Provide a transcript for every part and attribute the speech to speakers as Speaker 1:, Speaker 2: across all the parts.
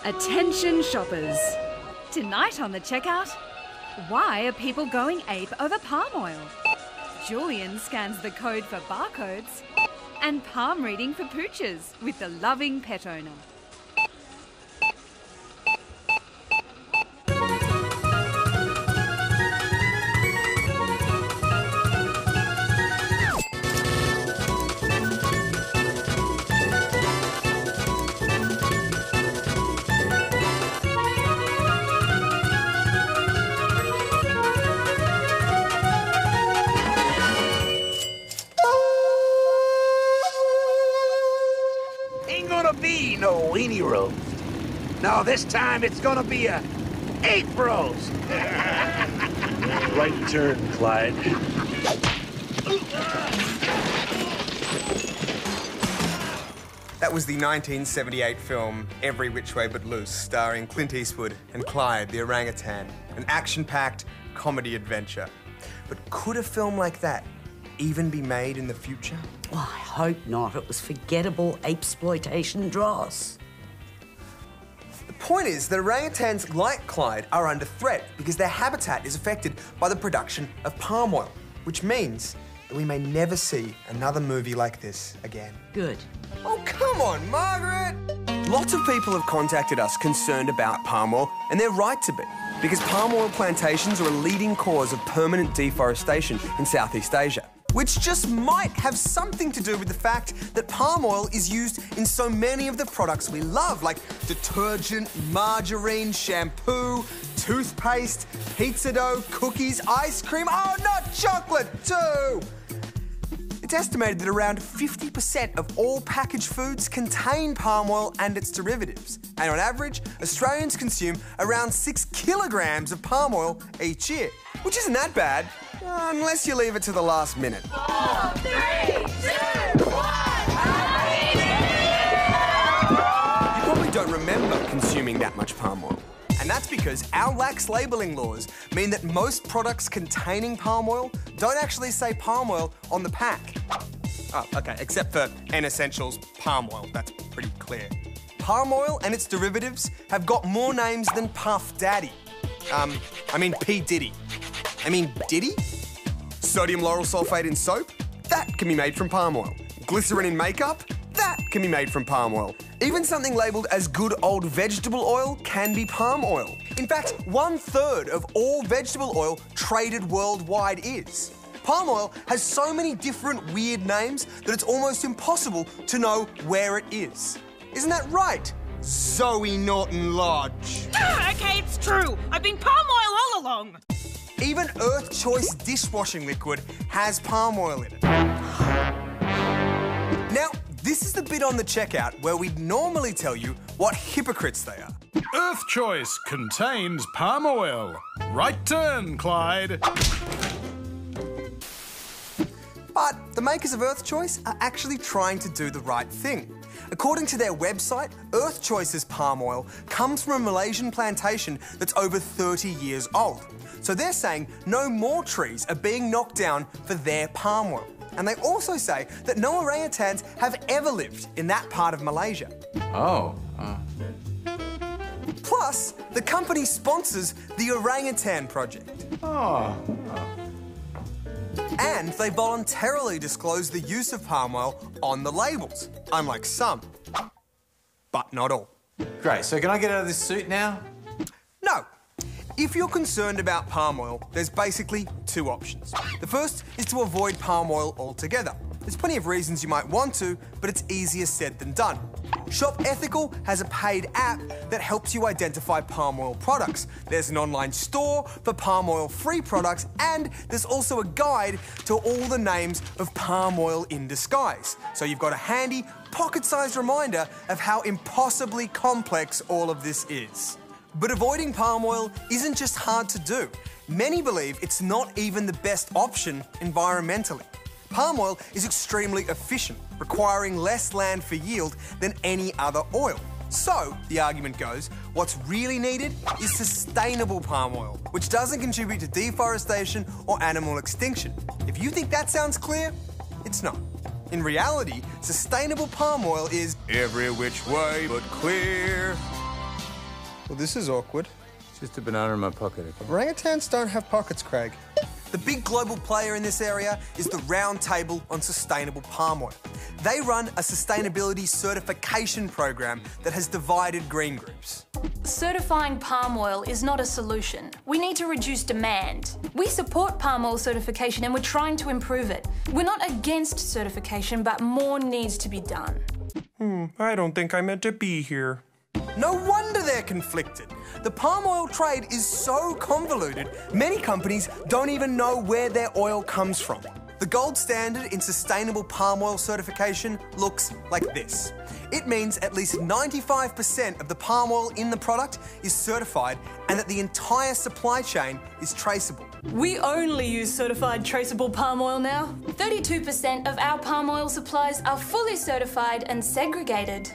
Speaker 1: Attention shoppers. Tonight on the checkout, why are people going ape over palm oil? Julian scans the code for barcodes and palm reading for pooches with the loving pet owner.
Speaker 2: Be no weenie roast. No, this time it's gonna be a ape roast.
Speaker 3: Right turn, Clyde.
Speaker 4: That was the 1978 film Every Which Way But Loose, starring Clint Eastwood and Clyde the orangutan, an action-packed comedy adventure. But could a film like that even be made in the future?
Speaker 5: Well, I hope not. It was forgettable apesploitation dross.
Speaker 4: The point is that orangutans like Clyde are under threat because their habitat is affected by the production of palm oil, which means that we may never see another movie like this again.
Speaker 5: Good.
Speaker 4: Oh, come on, Margaret! Lots of people have contacted us concerned about palm oil, and they're right to be, because palm oil plantations are a leading cause of permanent deforestation in Southeast Asia, which just might have something to do with the fact that palm oil is used in so many of the products we love, like detergent, margarine, shampoo, toothpaste, pizza dough, cookies, ice cream, oh, not chocolate, too! It's estimated that around 50% of all packaged foods contain palm oil and its derivatives. And on average, Australians consume around 6 kilograms of palm oil each year, which isn't that bad, unless you leave it to the last minute.
Speaker 6: 4, 3, 2, 1,
Speaker 4: You probably don't remember consuming that much palm oil. And that's because our lax labelling laws mean that most products containing palm oil don't actually say palm oil on the pack. Oh, OK, except for N Essentials palm oil. That's pretty clear. Palm oil and its derivatives have got more names than Puff Daddy. I mean P. Diddy. I mean Diddy? Sodium lauryl sulfate in soap? That can be made from palm oil. Glycerin in makeup? That can be made from palm oil. Even something labelled as good old vegetable oil can be palm oil. In fact, 1/3 of all vegetable oil traded worldwide is. Palm oil has so many different weird names that it's almost impossible to know where it is. Isn't that right, Zoe Norton Lodge?
Speaker 7: Okay, it's true. I've been palm oil all along.
Speaker 4: Even Earth Choice dishwashing liquid has palm oil in it. Now, this is the bit on the checkout where we'd normally tell you what hypocrites they are.
Speaker 8: Earth Choice contains palm oil. Right turn, Clyde.
Speaker 4: But the makers of Earth Choice are actually trying to do the right thing. According to their website, Earth Choice's palm oil comes from a Malaysian plantation that's over 30 years old. So they're saying no more trees are being knocked down for their palm oil. And they also say that no orangutans have ever lived in that part of Malaysia.
Speaker 9: Oh.
Speaker 4: Plus, the company sponsors the Orangutan Project.
Speaker 9: Oh.
Speaker 4: And they voluntarily disclose the use of palm oil on the labels, unlike some, but not all.
Speaker 9: Great, so can I get out of this suit now?
Speaker 4: No. If you're concerned about palm oil, there's basically 2 options. The first is to avoid palm oil altogether. There's plenty of reasons you might want to, but it's easier said than done. Shop Ethical has a paid app that helps you identify palm oil products. There's an online store for palm oil-free products, and there's also a guide to all the names of palm oil in disguise. So you've got a handy, pocket-sized reminder of how impossibly complex all of this is. But avoiding palm oil isn't just hard to do. Many believe it's not even the best option environmentally. Palm oil is extremely efficient, requiring less land for yield than any other oil. So, the argument goes, what's really needed is sustainable palm oil, which doesn't contribute to deforestation or animal extinction. If you think that sounds clear, it's not. In reality, sustainable palm oil is every which way but clear. Well, this is awkward.
Speaker 9: It's just a banana in my pocket. Okay?
Speaker 4: Orangutans don't have pockets, Craig. The big global player in this area is the Round Table on Sustainable Palm Oil. They run a sustainability certification program that has divided green groups.
Speaker 10: Certifying palm oil is not a solution. We need to reduce demand. We support palm oil certification and we're trying to improve it. We're not against certification, but more needs to be done.
Speaker 11: I don't think I meant to be here.
Speaker 4: No wonder they're conflicted. The palm oil trade is so convoluted, many companies don't even know where their oil comes from. The gold standard in sustainable palm oil certification looks like this. It means at least 95% of the palm oil in the product is certified and that the entire supply chain is traceable.
Speaker 10: We only use certified traceable palm oil now. 32% of our palm oil supplies are fully certified and segregated.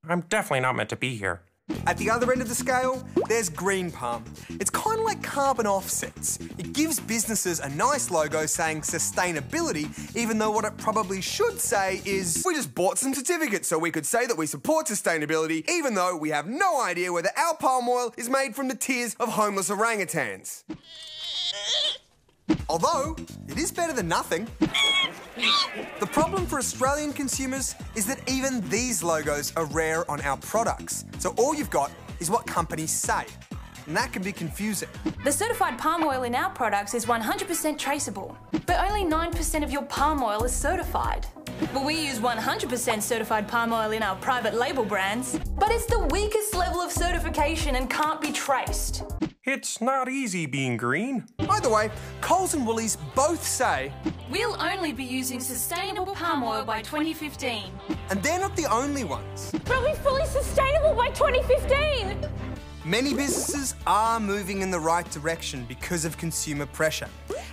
Speaker 11: I'm definitely not meant to be here.
Speaker 4: At the other end of the scale, there's green palm. It's kind of like carbon offsets. It gives businesses a nice logo saying sustainability, even though what it probably should say is, we just bought some certificates so we could say that we support sustainability, even though we have no idea whether our palm oil is made from the tears of homeless orangutans. Although, it is better than nothing. The problem for Australian consumers is that even these logos are rare on our products. So all you've got is what companies say. And that can be confusing.
Speaker 10: The certified palm oil in our products is 100% traceable, but only 9% of your palm oil is certified. Well, we use 100% certified palm oil in our private label brands, but it's the weakest level of certification and can't be traced.
Speaker 11: It's not easy being green.
Speaker 4: Either way, Coles and Woolies both say
Speaker 10: we'll only be using sustainable palm oil by 2015.
Speaker 4: And they're not the only ones.
Speaker 6: We'll be fully sustainable by 2015!
Speaker 4: Many businesses are moving in the right direction because of consumer pressure.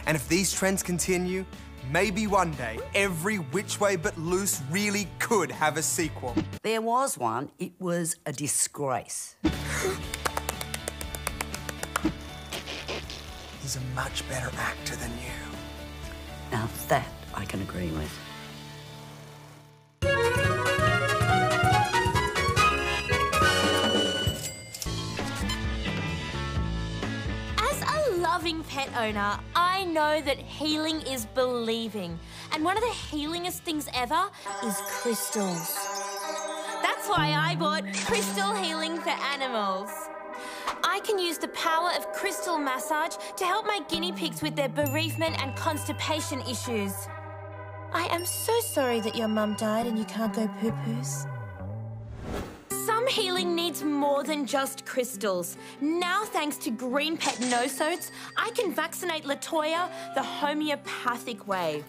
Speaker 4: And if these trends continue, maybe one day every which way but loose really could have a sequel.
Speaker 5: There was one. It was a disgrace.
Speaker 4: He's a much better actor than you.
Speaker 5: Now that I can agree with.
Speaker 12: As a loving pet owner, I know that healing is believing. And one of the healingest things ever is crystals. That's why I bought Crystal Healing for Animals. I can use the power of crystal massage to help my guinea pigs with their bereavement and constipation issues. I am so sorry that your mum died and you can't go poo-poos. Some healing needs more than just crystals. Now, thanks to Green Pet No-Sodes, I can vaccinate Latoya the homeopathic way.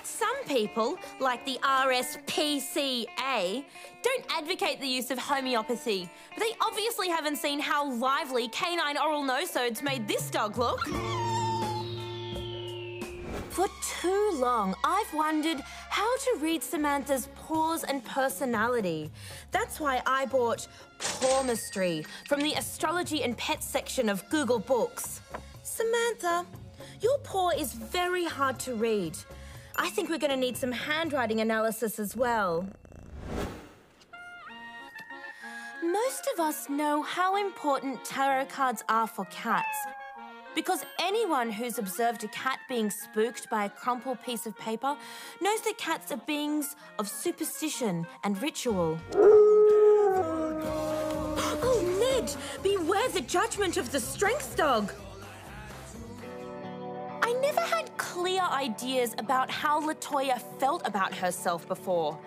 Speaker 12: Some people, like the RSPCA, don't advocate the use of homeopathy, but they obviously haven't seen how lively canine oral no-sodes made this dog look. For too long, I've wondered how to read Samantha's paws and personality. That's why I bought Palmistry from the Astrology and Pets section of Google Books. Samantha, your paw is very hard to read. I think we're going to need some handwriting analysis as well. Most of us know how important tarot cards are for cats. Because anyone who's observed a cat being spooked by a crumpled piece of paper knows that cats are beings of superstition and ritual. Oh, Ned! Beware the judgment of the strength dog! I never had clear ideas about how Latoya felt about herself before.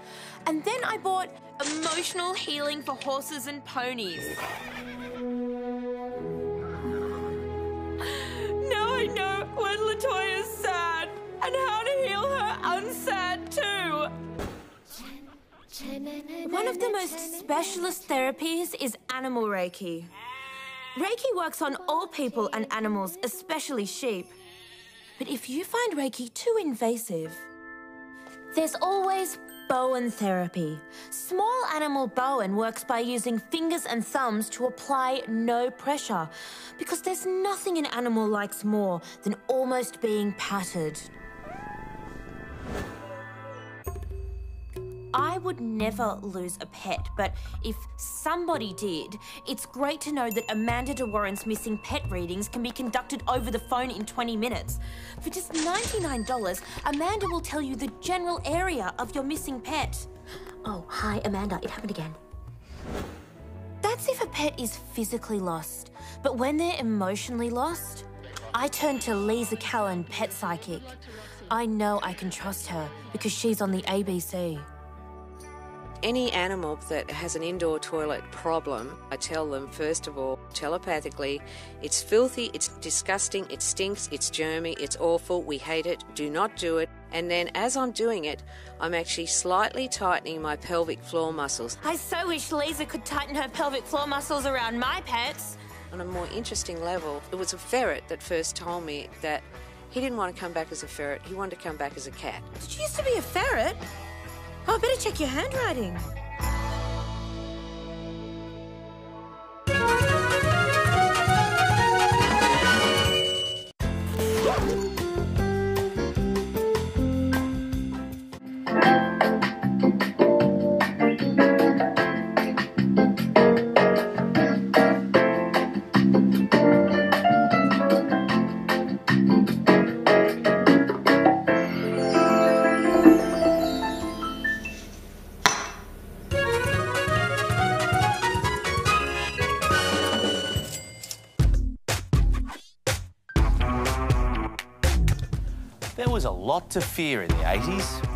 Speaker 12: And then I bought Emotional Healing for Horses and Ponies. Now I know when Latoya's sad and how to heal her unsad too. One of the most specialist therapies is animal Reiki. Reiki works on all people and animals, especially sheep. But if you find Reiki too invasive, there's always Bowen therapy. Small animal Bowen works by using fingers and thumbs to apply no pressure, because there's nothing an animal likes more than almost being patted. I would never lose a pet, but if somebody did, it's great to know that Amanda de Warren's missing pet readings can be conducted over the phone in 20 minutes. For just $99, Amanda will tell you the general area of your missing pet. Oh, hi, Amanda, it happened again. That's if a pet is physically lost, but when they're emotionally lost, I turn to Lisa Callan, pet psychic. I know I can trust her because she's on the ABC.
Speaker 13: Any animal that has an indoor toilet problem, I tell them, first of all, telepathically, it's filthy, it's disgusting, it stinks, it's germy, it's awful, we hate it, do not do it. And then as I'm doing it, I'm actually slightly tightening my pelvic floor muscles.
Speaker 12: I so wish Lisa could tighten her pelvic floor muscles around my pets.
Speaker 13: On a more interesting level, it was a ferret that first told me that he didn't want to come back as a ferret, he wanted to come back as a cat.
Speaker 12: Did you used to be a ferret? Oh, I better check your handwriting.
Speaker 14: There was a lot to fear in the 80s.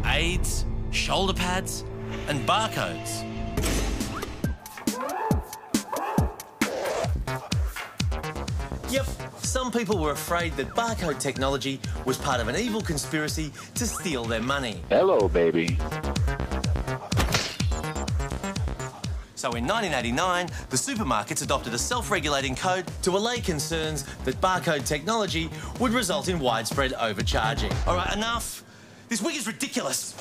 Speaker 14: AIDS, shoulder pads, and barcodes. Yep, some people were afraid that barcode technology was part of an evil conspiracy to steal their money.
Speaker 15: Hello, baby.
Speaker 14: So in 1989, the supermarkets adopted a self-regulating code to allay concerns that barcode technology would result in widespread overcharging. All right, enough. This wig is ridiculous.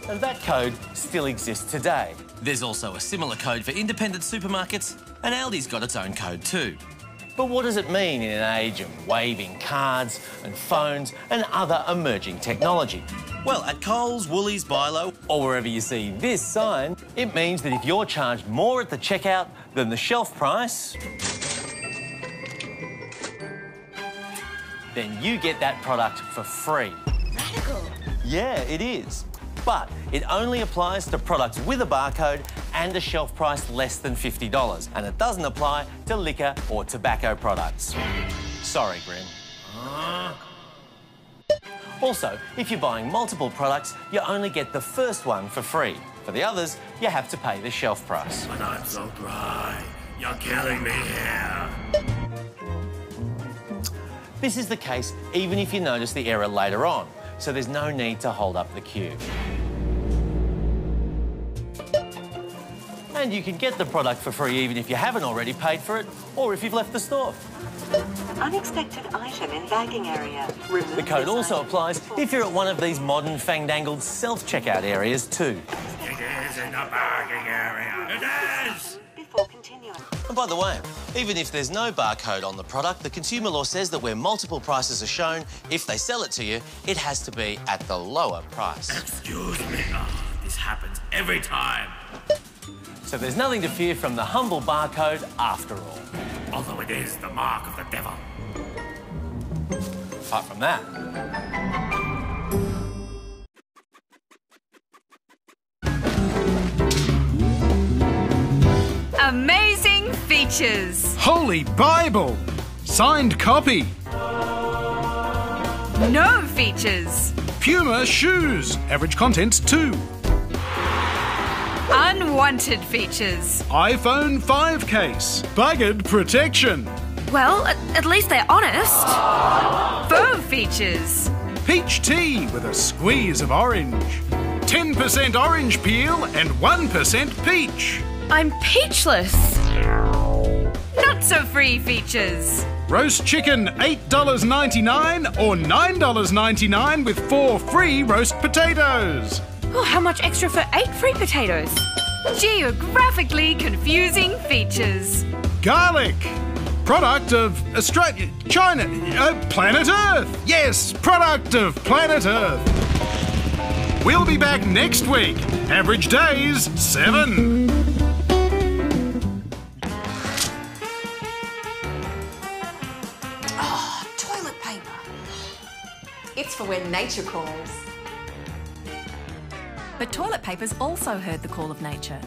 Speaker 14: And that code still exists today. There's also a similar code for independent supermarkets, and Aldi's got its own code too. But what does it mean in an age of waving cards and phones and other emerging technology? Well, at Coles, Woolies, Bilo, or wherever you see this sign, it means that if you're charged more at the checkout than the shelf price, then you get that product for free.
Speaker 12: Radical.
Speaker 14: Yeah, it is. But it only applies to products with a barcode and a shelf price less than $50. And it doesn't apply to liquor or tobacco products. Sorry, Grim. Also, if you're buying multiple products, you only get the first one for free. For the others, you have to pay the shelf price.
Speaker 2: But I'm so dry. You're killing me here.
Speaker 14: This is the case even if you notice the error later on, so there's no need to hold up the queue. And you can get the product for free even if you haven't already paid for it or if you've left the store.
Speaker 16: Unexpected item in bagging area.
Speaker 14: The code also applies if you're at one of these modern fandangled self-checkout areas too.
Speaker 2: It is in the bagging area. It is!
Speaker 16: Before continuing.
Speaker 14: And by the way, even if there's no barcode on the product, the consumer law says that where multiple prices are shown, if they sell it to you, it has to be at the lower price.
Speaker 2: Excuse me. Oh, this happens every time.
Speaker 14: So there's nothing to fear from the humble barcode after all.
Speaker 2: Although it is the mark of the devil.
Speaker 14: Apart from that.
Speaker 1: Amazing features.
Speaker 8: Holy Bible! Signed copy.
Speaker 1: No features.
Speaker 8: Puma shoes. Average contents 2.
Speaker 1: Unwanted features.
Speaker 8: iPhone 5 case. Buggered protection.
Speaker 1: Well, at least they're honest. Faux features.
Speaker 8: Peach tea with a squeeze of orange. 10% orange peel and 1% peach.
Speaker 1: I'm peachless. Not so free features.
Speaker 8: Roast chicken $8.99 or $9.99 with 4 free roast potatoes.
Speaker 1: Oh, how much extra for 8 free potatoes? Geographically confusing features.
Speaker 8: Garlic. Product of Australia, China, planet Earth. Yes, product of planet Earth. We'll be back next week. Average days, 7.
Speaker 15: Oh, toilet paper. It's for when nature calls.
Speaker 17: But toilet paper's also heard the call of nature.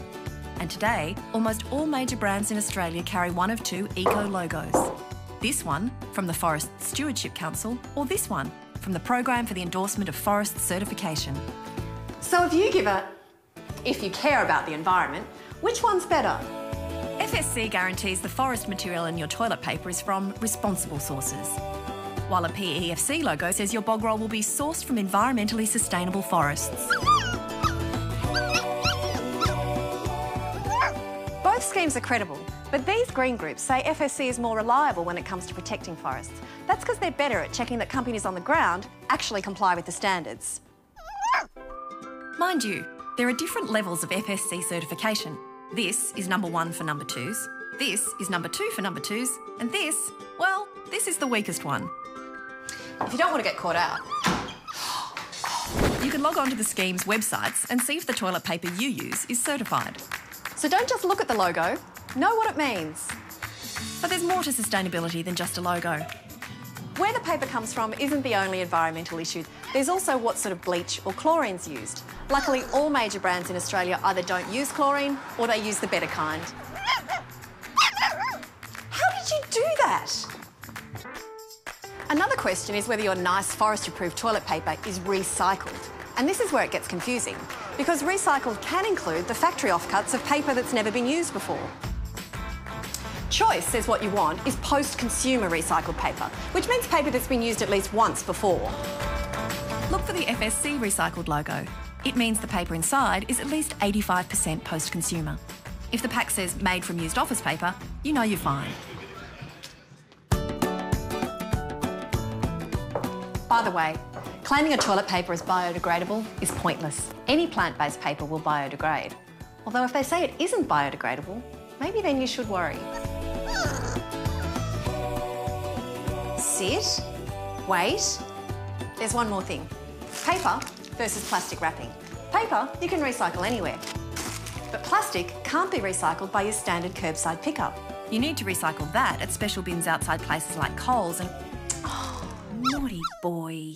Speaker 17: And today, almost all major brands in Australia carry one of 2 eco logos. This one from the Forest Stewardship Council, or this one from the Program for the Endorsement of Forest Certification.
Speaker 15: So if you care about the environment, which one's better?
Speaker 17: FSC guarantees the forest material in your toilet paper is from responsible sources, while a PEFC logo says your bog roll will be sourced from environmentally sustainable forests.
Speaker 15: Both schemes are credible, but these green groups say FSC is more reliable when it comes to protecting forests. That's because they're better at checking that companies on the ground actually comply with the standards.
Speaker 17: Mind you, there are different levels of FSC certification. This is number 1 for number 2s, this is number 2 for number 2s, and this, well, this is the weakest one.
Speaker 15: If you don't want to get caught out,
Speaker 17: you can log on to the scheme's websites and see if the toilet paper you use is certified.
Speaker 15: So don't just look at the logo, know what it means.
Speaker 17: But there's more to sustainability than just a logo.
Speaker 15: Where the paper comes from isn't the only environmental issue. There's also what sort of bleach or chlorine's used. Luckily, all major brands in Australia either don't use chlorine or they use the better kind. How did you do that? Another question is whether your nice forest-approved toilet paper is recycled. And this is where it gets confusing, because recycled can include the factory offcuts of paper that's never been used before. Choice says what you want is post-consumer recycled paper, which means paper that's been used at least once before.
Speaker 17: Look for the FSC recycled logo. It means the paper inside is at least 85% post-consumer. If the pack says made from used office paper, you know you're fine.
Speaker 15: By the way, claiming a toilet paper as biodegradable is pointless. Any plant-based paper will biodegrade. Although if they say it isn't biodegradable, maybe then you should worry. Sit, wait. There's one more thing. Paper versus plastic wrapping. Paper you can recycle anywhere. But plastic can't be recycled by your standard curbside pickup.
Speaker 17: You need to recycle that at special bins outside places like Coles and... Oh, naughty boy.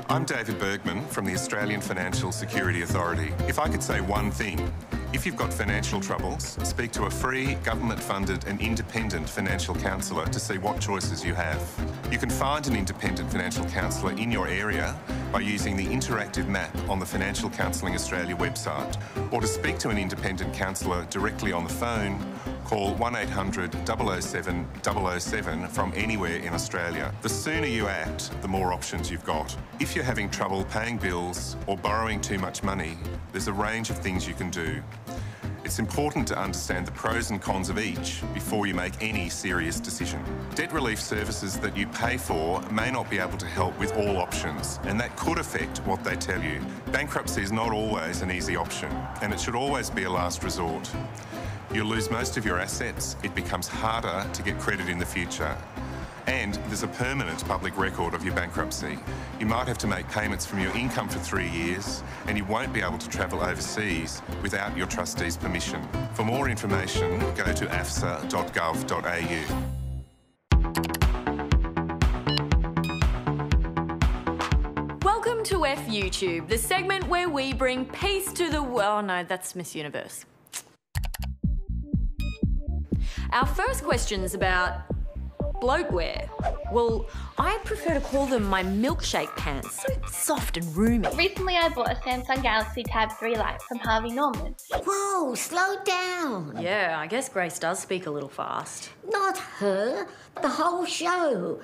Speaker 18: I'm David Bergman from the Australian Financial Security Authority. If I could say one thing, if you've got financial troubles, speak to a free, government-funded and independent financial counsellor to see what choices you have. You can find an independent financial counsellor in your area by using the interactive map on the Financial Counselling Australia website, or to speak to an independent counsellor directly on the phone, call 1800 007 007 from anywhere in Australia. The sooner you act, the more options you've got. If you're having trouble paying bills or borrowing too much money, there's a range of things you can do. It's important to understand the pros and cons of each before you make any serious decision. Debt relief services that you pay for may not be able to help with all options, and that could affect what they tell you. Bankruptcy is not always an easy option, and it should always be a last resort. You'll lose most of your assets, it becomes harder to get credit in the future. And there's a permanent public record of your bankruptcy. You might have to make payments from your income for 3 years, and you won't be able to travel overseas without your trustee's permission. For more information, go to afsa.gov.au.
Speaker 19: Welcome to F YouTube, the segment where we bring peace to the world. Oh no, that's Miss Universe. Our first question's about bloatware. Well, I prefer to call them my milkshake pants. So soft and roomy.
Speaker 20: Recently I bought a Samsung Galaxy Tab 3 Lite from Harvey Norman.
Speaker 5: Whoa, slow down.
Speaker 19: Yeah, I guess Grace does speak a little fast.
Speaker 5: Not her, the whole show.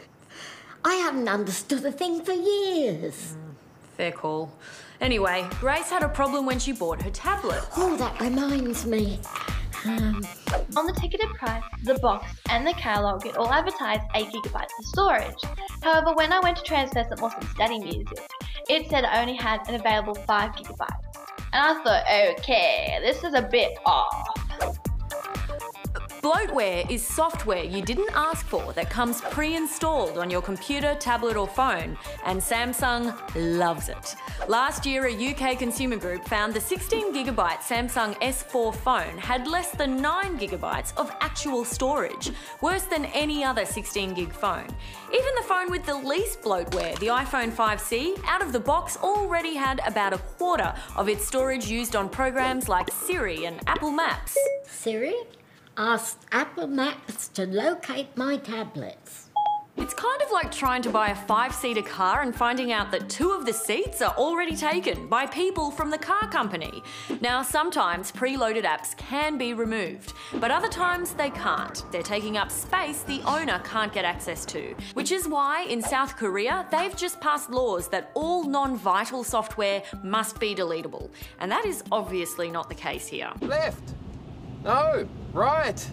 Speaker 5: I haven't understood a thing for years.
Speaker 19: Fair call. Anyway, Grace had a problem when she bought her tablet.
Speaker 5: Oh, that reminds me.
Speaker 20: On the ticketed price, the box and the catalogue, it all advertised 8 GB of storage. However, when I went to transfer some awesome study music, it said I only had an available 5 GB. And I thought, okay, this is a bit off.
Speaker 19: Bloatware is software you didn't ask for that comes pre-installed on your computer, tablet or phone, and Samsung loves it. Last year, a UK consumer group found the 16GB Samsung S4 phone had less than 9GB of actual storage, worse than any other 16GB phone. Even the phone with the least bloatware, the iPhone 5C, out of the box already had about a quarter of its storage used on programs like Siri and Apple Maps.
Speaker 5: Siri? Asked Apple Maps to locate my tablets.
Speaker 19: It's kind of like trying to buy a 5-seater car and finding out that 2 of the seats are already taken by people from the car company. Now, sometimes preloaded apps can be removed, but other times they can't. They're taking up space the owner can't get access to, which is why in South Korea they've just passed laws that all non-vital software must be deletable. And that is obviously not the case here.
Speaker 21: Left. No, right.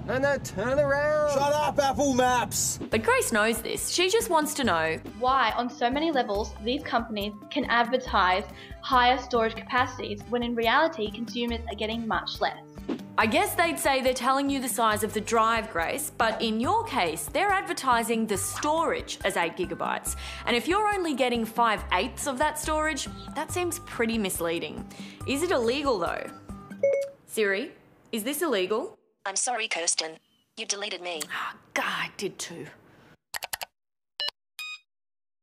Speaker 21: No, turn around.
Speaker 22: Shut up, Apple Maps.
Speaker 19: But Grace knows this. She just wants to know
Speaker 20: why, on so many levels, these companies can advertise higher storage capacities when in reality consumers are getting much less.
Speaker 19: I guess they'd say they're telling you the size of the drive, Grace, but in your case, they're advertising the storage as 8GB. And if you're only getting 5/8 of that storage, that seems pretty misleading. Is it illegal though? Siri, is this illegal?
Speaker 23: I'm sorry, Kirsten. You deleted me.
Speaker 19: God, I did too.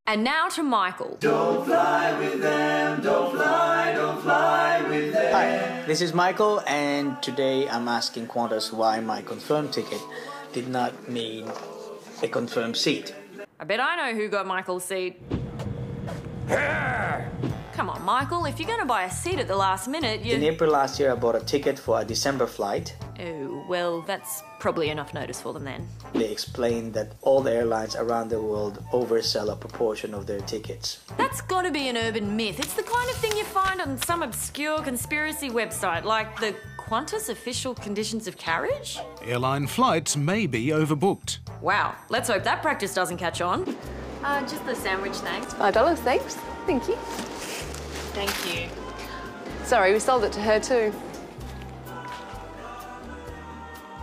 Speaker 19: And now to Michael.
Speaker 24: Don't fly with them, don't fly with them.
Speaker 25: Hi, this is Michael, and today I'm asking Qantas why my confirmed ticket did not mean a confirmed seat.
Speaker 19: I bet I know who got Michael's seat. Come on, Michael, if you're going to buy a seat at the last minute,
Speaker 25: In April last year, I bought a ticket for a December flight.
Speaker 19: Oh, well, that's probably enough notice for them then.
Speaker 25: They explained that all the airlines around the world oversell a proportion of their tickets.
Speaker 19: That's got to be an urban myth. It's the kind of thing you find on some obscure conspiracy website, like the Qantas official conditions of carriage?
Speaker 8: Airline flights may be overbooked.
Speaker 19: Wow, let's hope that practice doesn't catch on. Just the sandwich, thanks.
Speaker 26: $5, thanks. Thank you.
Speaker 19: Thank you.
Speaker 26: Sorry, we sold it to her too.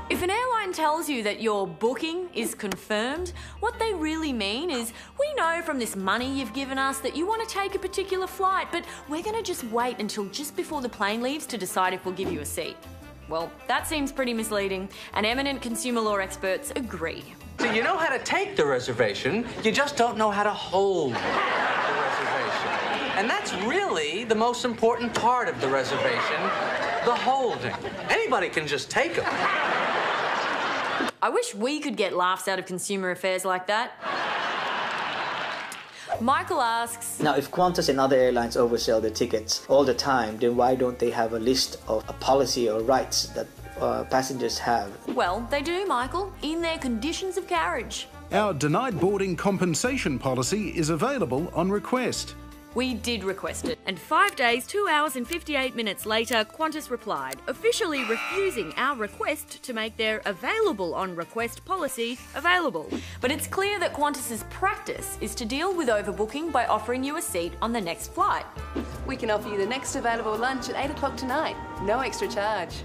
Speaker 19: If an airline tells you that your booking is confirmed, what they really mean is, we know from this money you've given us that you want to take a particular flight, but we're going to just wait until just before the plane leaves to decide if we'll give you a seat. Well, that seems pretty misleading, and eminent consumer law experts agree.
Speaker 27: So you know how to take the reservation, you just don't know how to hold the reservation. And that's really the most important part of the reservation, the holding. Anybody can just take them.
Speaker 19: I wish we could get laughs out of consumer affairs like that. Michael asks...
Speaker 25: Now, if Qantas and other airlines oversell their tickets all the time, then why don't they have a list of a policy or rights that passengers have?
Speaker 19: Well, they do, Michael, in their conditions of carriage.
Speaker 8: Our denied boarding compensation policy is available on request.
Speaker 19: We did request it, and 5 days, 2 hours and 58 minutes later, Qantas replied, officially refusing our request to make their available on request policy available. But it's clear that Qantas's practice is to deal with overbooking by offering you a seat on the next flight.
Speaker 26: We can offer you the next available lunch at 8 o'clock tonight. No extra charge.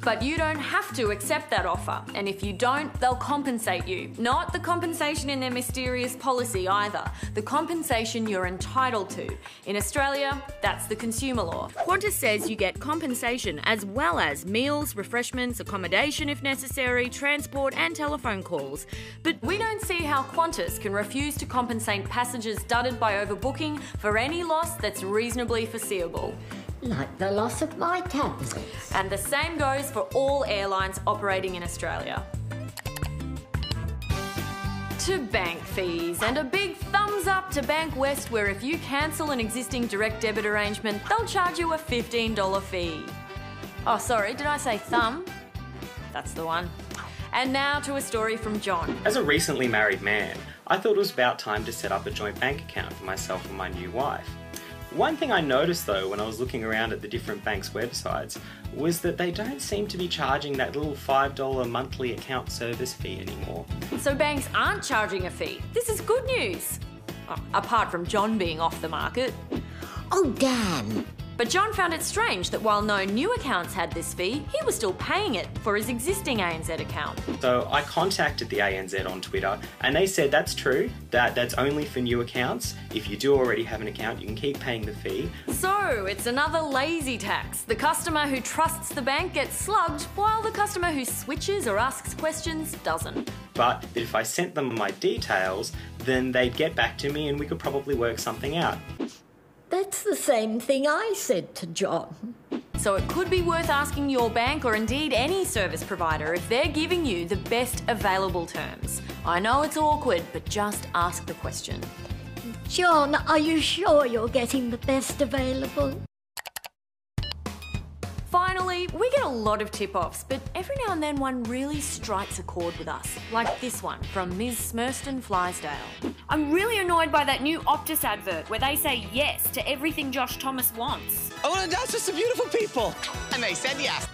Speaker 19: But you don't have to accept that offer, and if you don't, they'll compensate you. Not the compensation in their mysterious policy either, the compensation you're entitled to. In Australia, that's the consumer law. Qantas says you get compensation as well as meals, refreshments, accommodation if necessary, transport and telephone calls. But we don't see how Qantas can refuse to compensate passengers dudded by overbooking for any loss that's reasonably foreseeable.
Speaker 5: Like the loss of my tablets.
Speaker 19: And the same goes for all airlines operating in Australia. To bank fees, and a big thumbs up to Bank West, where if you cancel an existing direct debit arrangement, they'll charge you a $15 fee. Oh, sorry, did I say thumb? That's the one. And now to a story from John.
Speaker 28: As a recently married man, I thought it was about time to set up a joint bank account for myself and my new wife.
Speaker 3: One thing I noticed though when I was looking around at the different banks' websites was that they don't seem to be charging that little $5 monthly account service fee anymore.
Speaker 19: So banks aren't charging a fee. This is good news. Apart from John being off the market.
Speaker 5: Oh, damn.
Speaker 19: But John found it strange that while no new accounts had this fee, he was still paying it for his existing ANZ account.
Speaker 3: So I contacted the ANZ on Twitter and they said that's true, that's only for new accounts. If you do already have an account, you can keep paying the fee.
Speaker 19: So it's another lazy tax. The customer who trusts the bank gets slugged, while the customer who switches or asks questions doesn't.
Speaker 3: But if I sent them my details, then they'd get back to me and we could probably work something out.
Speaker 5: That's the same thing I said to John.
Speaker 19: So it could be worth asking your bank or indeed any service provider if they're giving you the best available terms. I know it's awkward, but just ask the question.
Speaker 5: John, are you sure you're getting the best available?
Speaker 19: Finally, we get a lot of tip-offs, but every now and then one really strikes a chord with us, like this one from Ms. Smerston Flysdale.
Speaker 1: I'm really annoyed by that new Optus advert where they say yes to everything Josh Thomas wants.
Speaker 4: I want to dance with some beautiful people. And they said yes.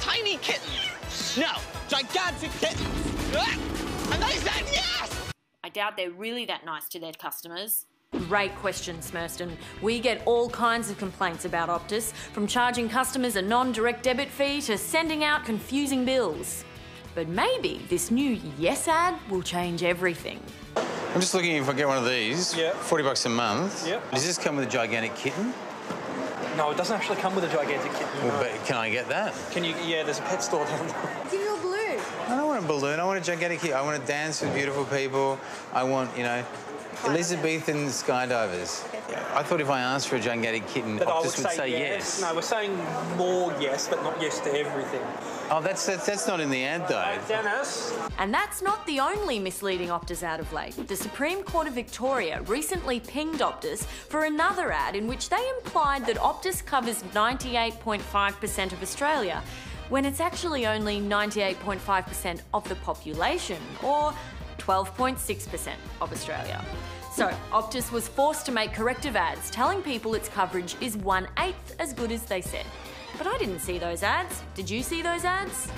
Speaker 4: Tiny kittens. No, gigantic kittens. And they said yes!
Speaker 1: I doubt they're really that nice to their customers.
Speaker 19: Great question, Smerston. We get all kinds of complaints about Optus, from charging customers a non-direct debit fee to sending out confusing bills. But maybe this new yes ad will change everything.
Speaker 6: I'm just looking if I get one of these. Yeah. $40 a month. Yep. Does this come with a gigantic kitten?
Speaker 7: No, it doesn't actually come with a gigantic kitten.
Speaker 6: Well, but can I get that?
Speaker 7: Can you? Yeah, there's a pet store down there.
Speaker 15: Give you a balloon.
Speaker 6: I don't want a balloon. I want a gigantic kitten. I want to dance with beautiful people. I want, you know, Elizabethan skydivers. I thought if I asked for a gigantic kitten, Optus would say yes.
Speaker 7: No, we're saying more yes, but not yes to everything.
Speaker 6: Oh, that's not in the ad, though.
Speaker 7: Dennis.
Speaker 19: And that's not the only misleading Optus ad of late. The Supreme Court of Victoria recently pinged Optus for another ad in which they implied that Optus covers 98.5% of Australia, when it's actually only 98.5% of the population, or 12.6% of Australia. So, Optus was forced to make corrective ads telling people its coverage is 1/8 as good as they said. But I didn't see those ads. Did you see those ads?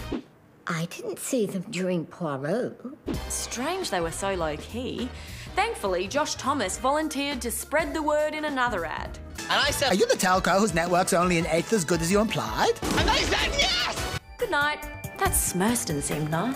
Speaker 5: I didn't see them during Poirot.
Speaker 19: Strange they were so low-key. Thankfully, Josh Thomas volunteered to spread the word in another ad.
Speaker 4: And I said,
Speaker 9: are you the telco whose network's only 1/8 as good as you implied?
Speaker 4: And they said yes!
Speaker 19: Good night. That Smerston seemed nice.